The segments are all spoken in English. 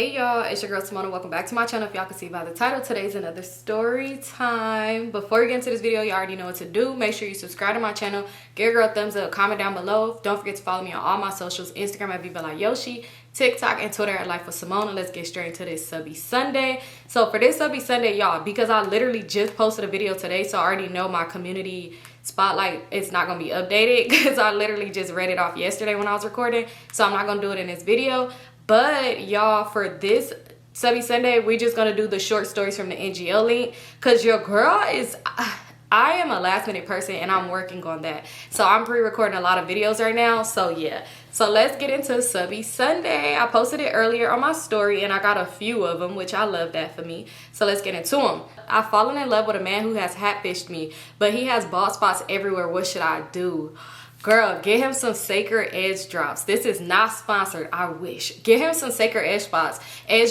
Hey y'all, it's your girl Symone. Welcome back to my channel. If y'all can see by the title, today's another story time. Before we get into this video, you already know what to do. Make sure you subscribe to my channel, give a girl a thumbs up, comment down below. Don't forget to follow me on all my socials, Instagram at Vivalayoshii, TikTok and Twitter at Lifewithsymone. And let's get straight into this Subbie Sunday. So for this Subbie Sunday, y'all, because I literally just posted a video today, so I already know my community spotlight is not gonna be updated because I literally just read it off yesterday when I was recording, so I'm not gonna do it in this video. But y'all, for this Subbie Sunday, we're just gonna do the short stories from the NGL link, because your girl is, I am a last minute person and I'm working on that. So I'm pre-recording a lot of videos right now. So yeah, so let's get into Subbie Sunday. I posted it earlier on my story and I got a few of them, which I love that for me. So let's get into them. I've fallen in love with a man who has hatfished me, but he has bald spots everywhere. What should I do? Girl, get him some Sacred Edge drops. This is not sponsored, I wish. Get him some Sacred Edge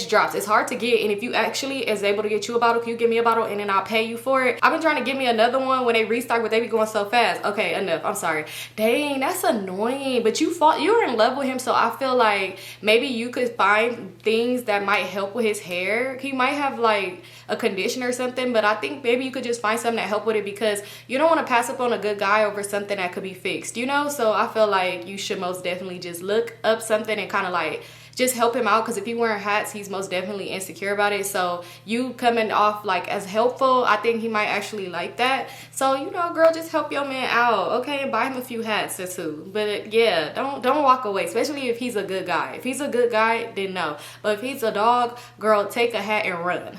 drops. It's hard to get, and if you actually is able to get you a bottle, can you give me a bottle and then I'll pay you for it? I've been trying to get me another one when they restock, but they be going so fast. Okay, enough. I'm sorry. Dang, that's annoying. But you're in love with him, so I feel like maybe you could find things that might help with his hair. He might have like a conditioner or something, but I think maybe you could just find something that help with it, because you don't want to pass up on a good guy over something that could be fixed, you know? So I feel like you should most definitely just look up something and kind of like just help him out, because if he wearing hats, he's most definitely insecure about it. So you coming off like as helpful, I think he might actually like that. So, you know, girl, just help your man out, okay? And buy him a few hats or two. But yeah, don't walk away, especially if he's a good guy. If he's a good guy, then no. But if he's a dog, girl, take a hat and run.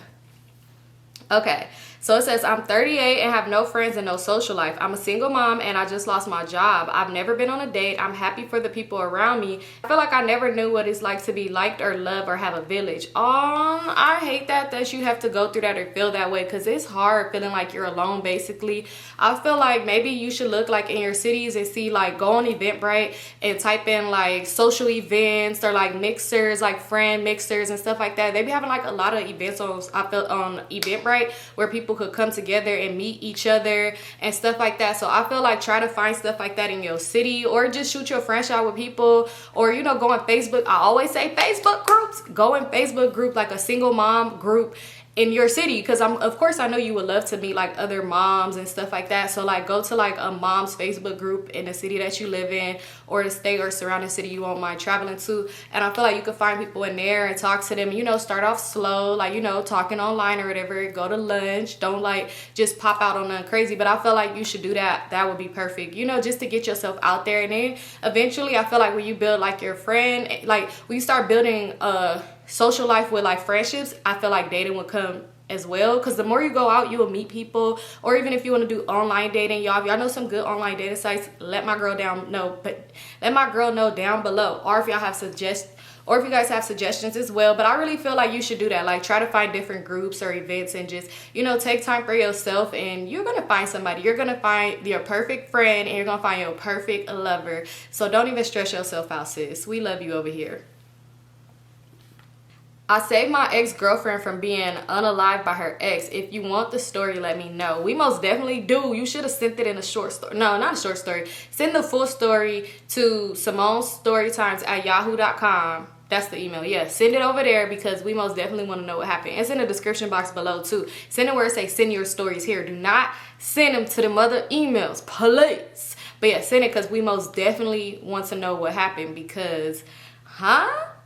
Okay, so it says, I'm 38 and have no friends and no social life. I'm a single mom and I just lost my job. I've never been on a date. I'm happy for the people around me. I feel like I never knew what it's like to be liked or loved or have a village. I hate that you have to go through that or feel that way, because it's hard feeling like you're alone, basically. I feel like maybe you should look like in your cities and see, like, go on Eventbrite and type in like social events or like mixers, like friend mixers and stuff like that. They be having like a lot of events on, I feel, on Eventbrite, where people could come together and meet each other and stuff like that. So I feel like try to find stuff like that in your city, or just shoot your friend shot with people, or, you know, go on Facebook. I always say Facebook groups. Go in Facebook group, like a single mom group in your city, because of course I know you would love to meet like other moms and stuff like that. So like go to like a mom's Facebook group in the city that you live in, or the state or surrounding city you won't mind traveling to, and I feel like you could find people in there and talk to them. You know, start off slow, like, you know, talking online or whatever. Go to lunch. Don't like just pop out on nothing crazy, but I feel like you should do that. That would be perfect, you know, just to get yourself out there. And then eventually I feel like when you build like your friend, like when you start building social life with like friendships, I feel like dating would come as well, because the more you go out, you will meet people. Or even if you want to do online dating, y'all know some good online dating sites, let my girl know down below. Or if y'all have or if you guys have suggestions as well. But I really feel like you should do that. Like, try to find different groups or events and just, you know, take time for yourself, and you're gonna find somebody. You're gonna find your perfect friend, and you're gonna find your perfect lover. So don't even stress yourself out, sis. We love you over here. I saved my ex-girlfriend from being unalived by her ex. If you want the story, let me know. We most definitely do. You should have sent it in a short story. No, not a short story. Send the full story to Symonestorytimes at yahoo.com. That's the email. Yeah, send it over there, because we most definitely want to know what happened. It's in the description box below too. Send it where it says send your stories here. Do not send them to them other emails, please. But yeah, send it, because we most definitely want to know what happened, because,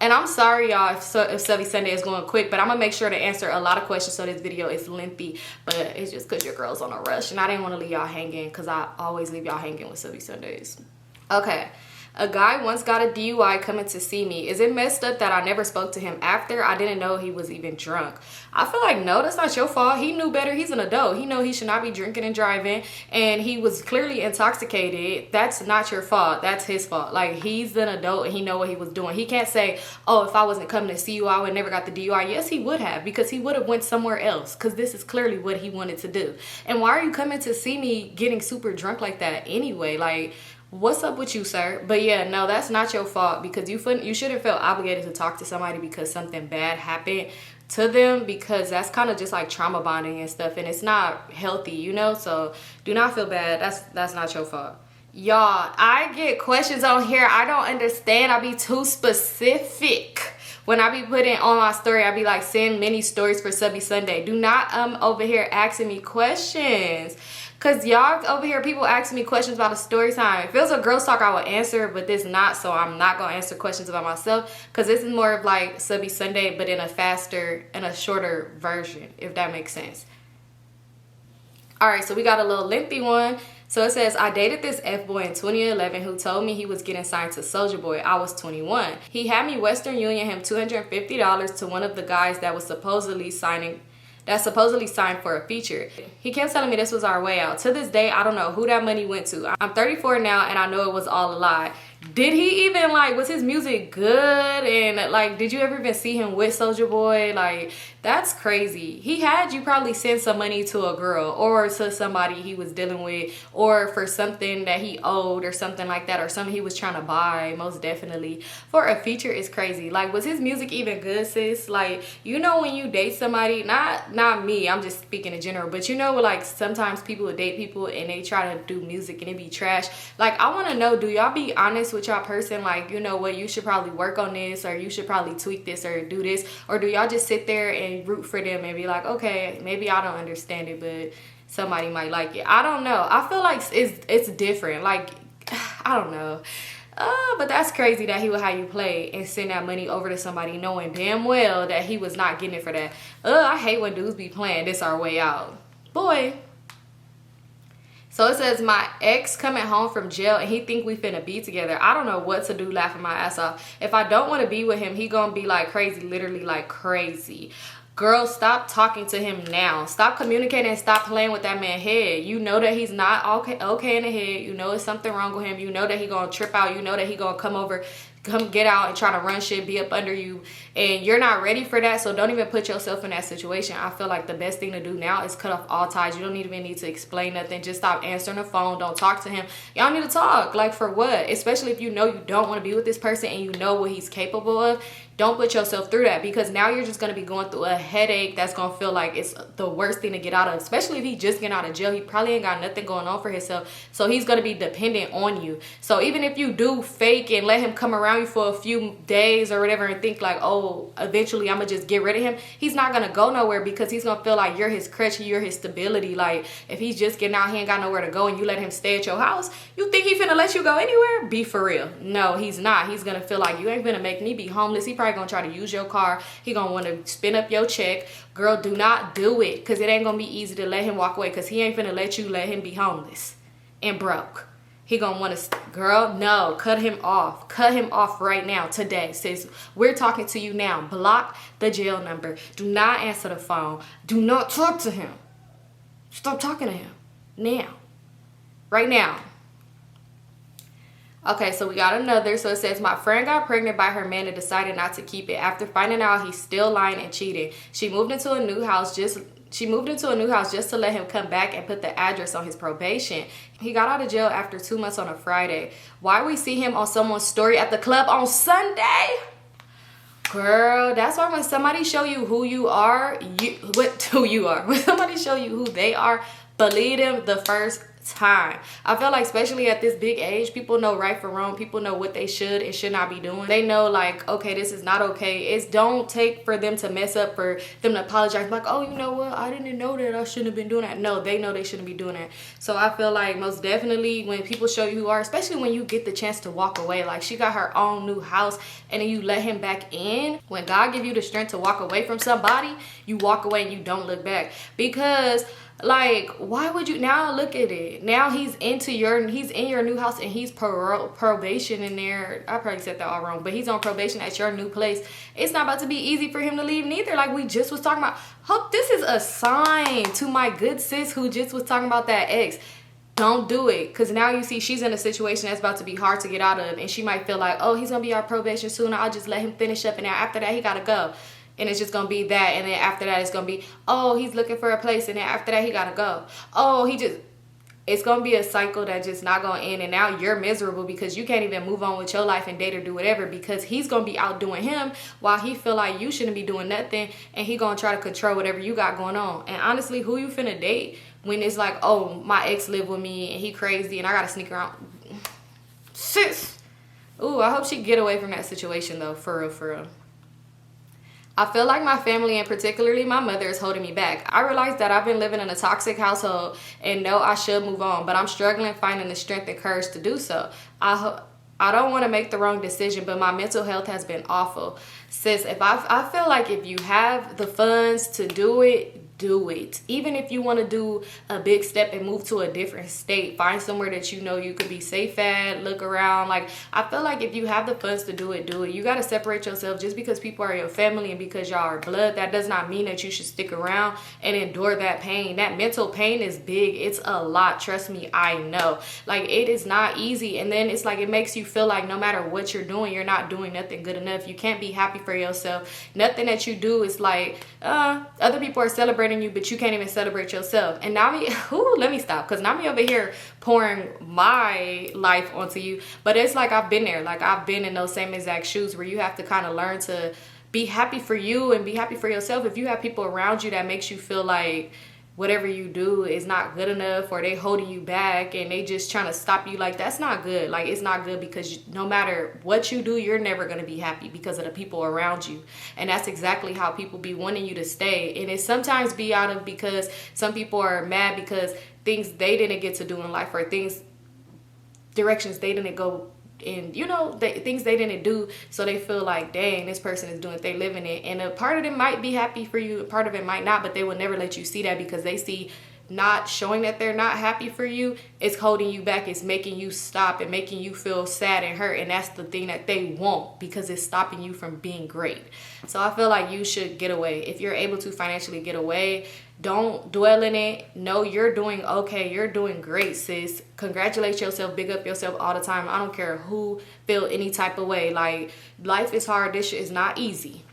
And I'm sorry, y'all, if Subbie Sunday is going quick, but I'm going to make sure to answer a lot of questions, so this video is lengthy. But it's just because your girl's on a rush, and I didn't want to leave y'all hanging, because I always leave y'all hanging with Subbie Sundays. Okay. A guy once got a DUI coming to see me. Is it messed up that I never spoke to him after? I didn't know he was even drunk. I feel like, no, that's not your fault. He knew better. He's an adult. He know he should not be drinking and driving, and he was clearly intoxicated. That's not your fault. That's his fault. Like, he's an adult and he know what he was doing. He can't say, oh, if I wasn't coming to see you, I would never got the DUI. Yes, he would have, because he would have went somewhere else, because this is clearly what he wanted to do. And why are you coming to see me getting super drunk like that anyway? Like, what's up with you, sir? But yeah, no, that's not your fault, because you shouldn't feel obligated to talk to somebody because something bad happened to them, because that's kind of just like trauma bonding and stuff, and it's not healthy, you know? So do not feel bad. That's not your fault. Y'all, I get questions on here I don't understand. I be too specific When I be putting on my story, I be like, send mini stories for Subbie Sunday. Do not over here asking me questions. Cause y'all over here, people asking me questions about a story time. If it was a girl's talk, I would answer, but this not, so I'm not gonna answer questions about myself. Cause this is more of like Subbie Sunday, but in a faster and a shorter version, if that makes sense. All right, so we got a little lengthy one. So it says, I dated this F-boy in 2011 who told me he was getting signed to Soulja Boy. I was 21. He had me Western Union him $250 to one of the guys that was supposedly signed for a feature. He kept telling me this was our way out. To this day, I don't know who that money went to. I'm 34 now and I know it was all a lie. Did he even, like, was his music good? And like, did you ever even see him with Soulja Boy? Like, that's crazy. He had you probably send some money to a girl or to somebody he was dealing with, or for something that he owed or something like that, or something he was trying to buy. Most definitely for a feature is crazy. Like, was his music even good, sis? Like, you know, when you date somebody, not me, I'm just speaking in general, but you know, like, sometimes people would date people and they try to do music and it be trash. Like, I want to know, do y'all be honest with y'all person? Like, you know what, you should probably work on this, or you should probably tweak this or do this? Or do y'all just sit there and root for them and be like, okay, maybe I don't understand it, but somebody might like it? I don't know. I feel like it's different. Like, I don't know. But that's crazy that he would have you play and send that money over to somebody knowing damn well that he was not getting it for that. I hate when dudes be playing this our way out. Boy. So it says, my ex coming home from jail and he think we finna be together. I don't know what to do, laughing my ass off. If I don't want to be with him, he gonna be like crazy, literally like crazy. Girl, stop talking to him now. Stop communicating and stop playing with that man's head. You know that he's not okay in the head. You know it's something wrong with him. You know that he gonna trip out. You know that he gonna come get out and try to run shit, be up under you, and you're not ready for that. So don't even put yourself in that situation. I feel like the best thing to do now is cut off all ties. You don't even need to explain nothing. Just stop answering the phone. Don't talk to him. Y'all need to talk. Like, for what? Especially if you know you don't want to be with this person and you know what he's capable of. Don't put yourself through that, because now you're just going to be going through a headache that's going to feel like it's the worst thing to get out of. Especially if he just get out of jail. He probably ain't got nothing going on for himself. So he's going to be dependent on you. So even if you do fake and let him come around you for a few days or whatever and think like, oh, eventually I'm going to just get rid of him, he's not going to go nowhere, because he's going to feel like you're his crutch, you're his stability. Like, if he's just getting out, he ain't got nowhere to go, and you let him stay at your house, you think he finna let you go anywhere? Be for real. No, he's not. He's going to feel like you ain't gonna make me be homeless. He probably going to try to use your car. He gonna want to spin up your check. Girl, do not do it, because it ain't gonna be easy to let him walk away, because he ain't finna let him be homeless and broke. He gonna want to, girl, no, cut him off. Cut him off right now, today. Sis, we're talking to you now. Block the jail number. Do not answer the phone. Do not talk to him. Stop talking to him now. Right now. Okay, so we got another. So it says, my friend got pregnant by her man and decided not to keep it. After finding out he's still lying and cheating, she moved into a new house just to let him come back and put the address on his probation. He got out of jail after 2 months on a Friday. Why we see him on someone's story at the club on Sunday? Girl, that's why when somebody show you who you are, when somebody show you who they are, believe them the first time. I feel like, especially at this big age, people know right from wrong. People know what they should and should not be doing. They know, like, okay, this is not okay. It's don't take for them to mess up, for them to apologize, like, oh, you know what, I didn't know that, I shouldn't have been doing that. No, they know they shouldn't be doing that. So I feel like most definitely when people show you who are, especially when you get the chance to walk away, like she got her own new house and then you let him back in. When God give you the strength to walk away from somebody, you walk away and you don't look back. Because, like, why would you? Now look at it. Now he's in your new house and he's probation in there. I probably said that all wrong, but he's on probation at your new place. It's not about to be easy for him to leave neither. Like we just was talking about. Hope this is a sign to my good sis who just was talking about that ex. Don't do it, because now you see she's in a situation that's about to be hard to get out of, and she might feel like, oh, he's gonna be our probation soon, I'll just let him finish up, and now after that he gotta go. And it's just going to be that. And then after that, it's going to be, oh, he's looking for a place. And then after that, he got to go. Oh, it's going to be a cycle that's just not going to end. And now you're miserable because you can't even move on with your life and date or do whatever, because he's going to be out doing him while he feel like you shouldn't be doing nothing. And he going to try to control whatever you got going on. And honestly, who you finna date when it's like, oh, my ex live with me and he crazy and I got to sneak around? Sis. Ooh, I hope she get away from that situation though. For real, for real. I feel like my family, and particularly my mother, is holding me back. I realize that I've been living in a toxic household and know I should move on, but I'm struggling finding the strength and courage to do so. I don't want to make the wrong decision, but my mental health has been awful. Sis, I feel like if you have the funds to do it, do it. Even if you want to do a big step and move to a different state, find somewhere that you know you could be safe at, look around. Like, I feel like if you have the funds to do it, do it. You got to separate yourself. Just because people are your family and because y'all are blood, that does not mean that you should stick around and endure that pain. That mental pain is big. It's a lot. Trust me, I know. Like, it is not easy. And then it's like, it makes you feel like no matter what you're doing, you're not doing nothing good enough. You can't be happy for yourself. Nothing that you do is like, other people are celebrating you, but you can't even celebrate yourself. And now let me stop, because now me over here pouring my life onto you. But it's like, I've been there. Like, I've been in those same exact shoes where you have to kind of learn to be happy for you and be happy for yourself. If you have people around you that makes you feel like whatever you do is not good enough, or they holding you back and they just trying to stop you, like, that's not good. Like, it's not good, because no matter what you do, you're never going to be happy because of the people around you. And that's exactly how people be wanting you to stay. And it sometimes be out of, because some people are mad because things they didn't get to do in life, or directions they didn't go in, things they didn't do, so they feel like, dang, this person is doing it, they living it. And a part of them might be happy for you, a part of it might not, but they will never let you see that, because they see not showing that they're not happy for you, it's holding you back, it's making you stop and making you feel sad and hurt. And that's the thing that they want, because it's stopping you from being great. So I feel like you should get away. If you're able to financially get away, don't dwell in it. No, you're doing okay. You're doing great, sis. Congratulate yourself. Big up yourself all the time. I don't care who feel any type of way. Like, life is hard. This shit is not easy.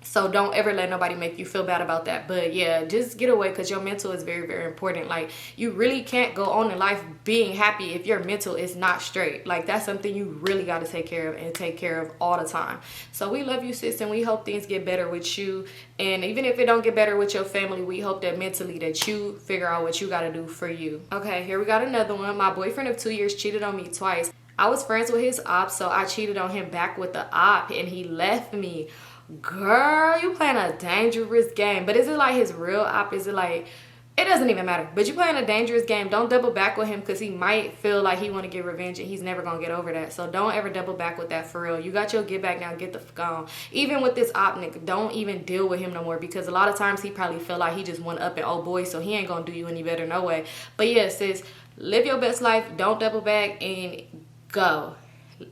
So don't ever let nobody make you feel bad about that. But yeah, just get away, because your mental is very, very important. Like, you really can't go on in life being happy if your mental is not straight. Like, that's something you really got to take care of, and take care of all the time. So we love you, sis, and we hope things get better with you. And even if it don't get better with your family, we hope that mentally that you figure out what you got to do for you. Okay, here we got another one. My boyfriend of 2 years cheated on me twice. I was friends with his op, so I cheated on him back with the op, and he left me. Girl, you playing a dangerous game. But is it like his real op? Is it like, it doesn't even matter, but you playing a dangerous game. Don't double back with him, because he might feel like he want to get revenge, and he's never gonna get over that. So don't ever double back with that, for real. You got your get back now. Get the fuck on. Even with this op nigga, don't even deal with him no more, because a lot of times he probably feel like he just went up and oh boy, so he ain't gonna do you any better no way. But yeah, sis, live your best life. Don't double back, and go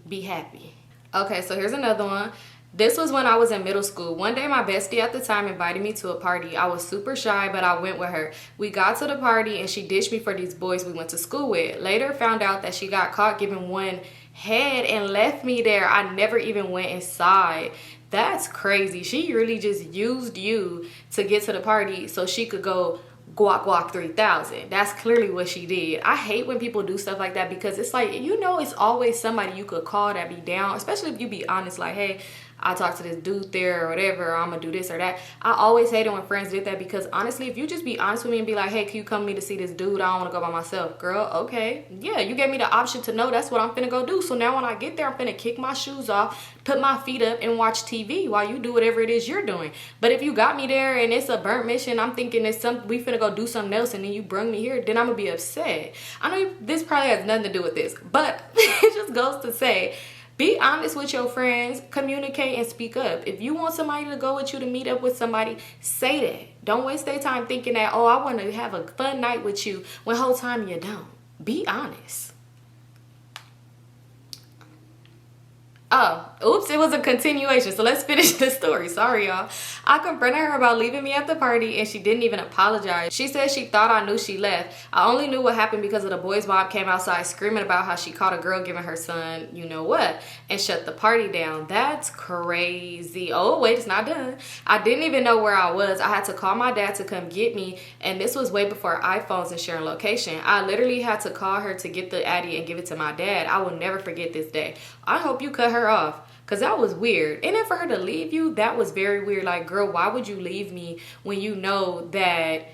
be happy. Okay, so here's another one. This was when I was in middle school. One day my bestie at the time invited me to a party. I was super shy, but I went with her. We got to the party and she ditched me for these boys we went to school with. Later found out that she got caught giving one head and left me there. I never even went inside. That's crazy. She really just used you to get to the party so she could go guac 3000. That's clearly what she did. I hate when people do stuff like that, because it's like, it's always somebody you could call that be down, especially if you be honest, like, hey, I talked to this dude there or whatever, or I'm gonna do this or that. I always hate it when friends did that, because honestly, if you just be honest with me and be like, hey, can you come with me to see this dude? I don't want to go by myself. Girl, okay. Yeah, you gave me the option to know that's what I'm finna go do. So now when I get there, I'm finna kick my shoes off, put my feet up, and watch TV while you do whatever it is you're doing. But if you got me there and it's a burnt mission, I'm thinking it's we finna go do something else, and then you bring me here, then I'm gonna be upset. I know this probably has nothing to do with this, but it just goes to say, be honest with your friends, communicate, and speak up. If you want somebody to go with you to meet up with somebody, say that. Don't waste their time thinking that, oh, I want to have a fun night with you, when whole time you don't. Be honest. Oh, oops, it was a continuation. So let's finish the story. Sorry, y'all. I confronted her about leaving me at the party, and she didn't even apologize. She said she thought I knew she left. I only knew what happened because of the boys' mom came outside screaming about how she caught a girl giving her son you know what, and shut the party down. That's crazy. Oh, wait, it's not done. I didn't even know where I was. I had to call my dad to come get me, and this was way before iPhones and sharing location. I literally had to call her to get the Addy and give it to my dad. I will never forget this day. I hope you cut her off, because that was weird. And then for her to leave you, that was very weird. Like, girl, why would you leave me when you know that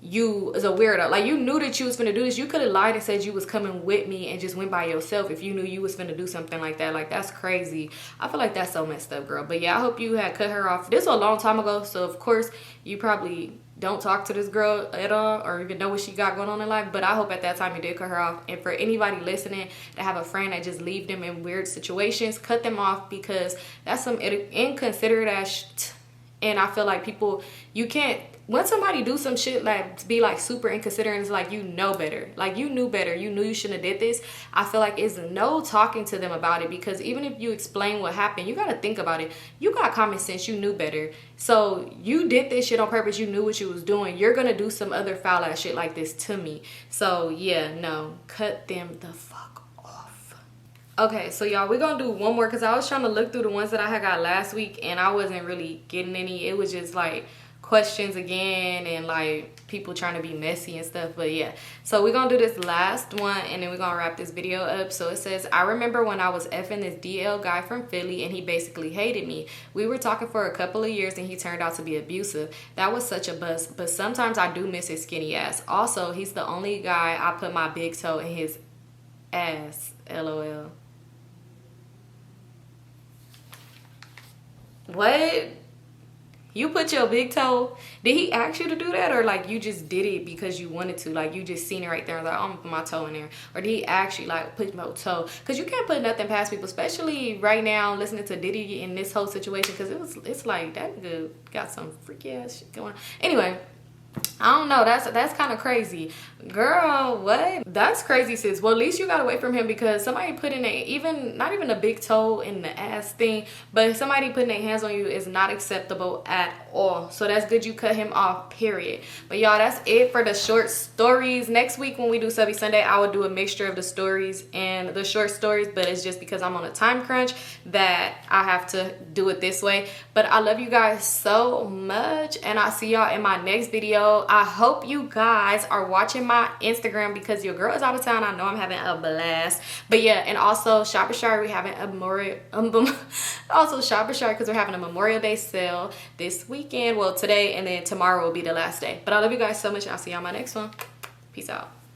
you is a weirdo. Like, you knew that you was finna do this. You could have lied and said you was coming with me and just went by yourself if you knew you was finna do something like that. Like, that's crazy. I feel like that's so messed up, girl. But yeah, I hope you had cut her off. This was a long time ago, so of course you probably don't talk to this girl at all or even know what she got going on in life. But I hope at that time you did cut her off. And for anybody listening that have a friend that just leave them in weird situations, cut them off, because that's some inconsiderate ass shit. And I feel like people, you can't, when somebody do some shit like be like super inconsiderate, it's like, you know better. Like, you knew better. You knew you shouldn't have did this. I feel like it's no talking to them about it, because even if you explain what happened, you got to think about it. You got common sense. You knew better. So you did this shit on purpose. You knew what you was doing. You're going to do some other foul ass shit like this to me. So yeah, no, cut them the fuck off. Okay, so y'all, we're gonna do one more, because I was trying to look through the ones that I had got last week and I wasn't really getting any. It was just like questions again and like people trying to be messy and stuff. But yeah, so we're gonna do this last one and then we're gonna wrap this video up. So it says, I remember when I was effing this DL guy from Philly and he basically hated me. We were talking for a couple of years and he turned out to be abusive. That was such a bust, but sometimes I do miss his skinny ass. Also, he's the only guy I put my big toe in his ass. LOL. What? You put your big toe? Did he ask you to do that, or like you just did it because you wanted to? Like, you just seen it right there and like, oh, I'm gonna put my toe in there? Or did he actually like put my toe? Because you can't put nothing past people, especially right now listening to Diddy in this whole situation, because it's like that nigga got some freaky ass shit going on. Anyway, I don't know, that's kind of crazy, girl. What? That's crazy, sis. Well, at least you got away from him, because somebody putting not even a big toe in the ass thing, but somebody putting their hands on you is not acceptable at all. So that's good you cut him off, period. But y'all, that's it for the short stories. Next week when we do Subbie Sunday, I will do a mixture of the stories and the short stories, but it's just because I'm on a time crunch that I have to do it this way. But I love you guys so much, and I'll see y'all in my next video. I hope you guys are watching my Instagram, because your girl is out of town. I know I'm having a blast. But yeah, and also shop Brishari, we're having a because we're having a Memorial Day sale this weekend. Well, today, and then tomorrow will be the last day. But I love you guys so much. I'll see y'all on my next one. Peace out.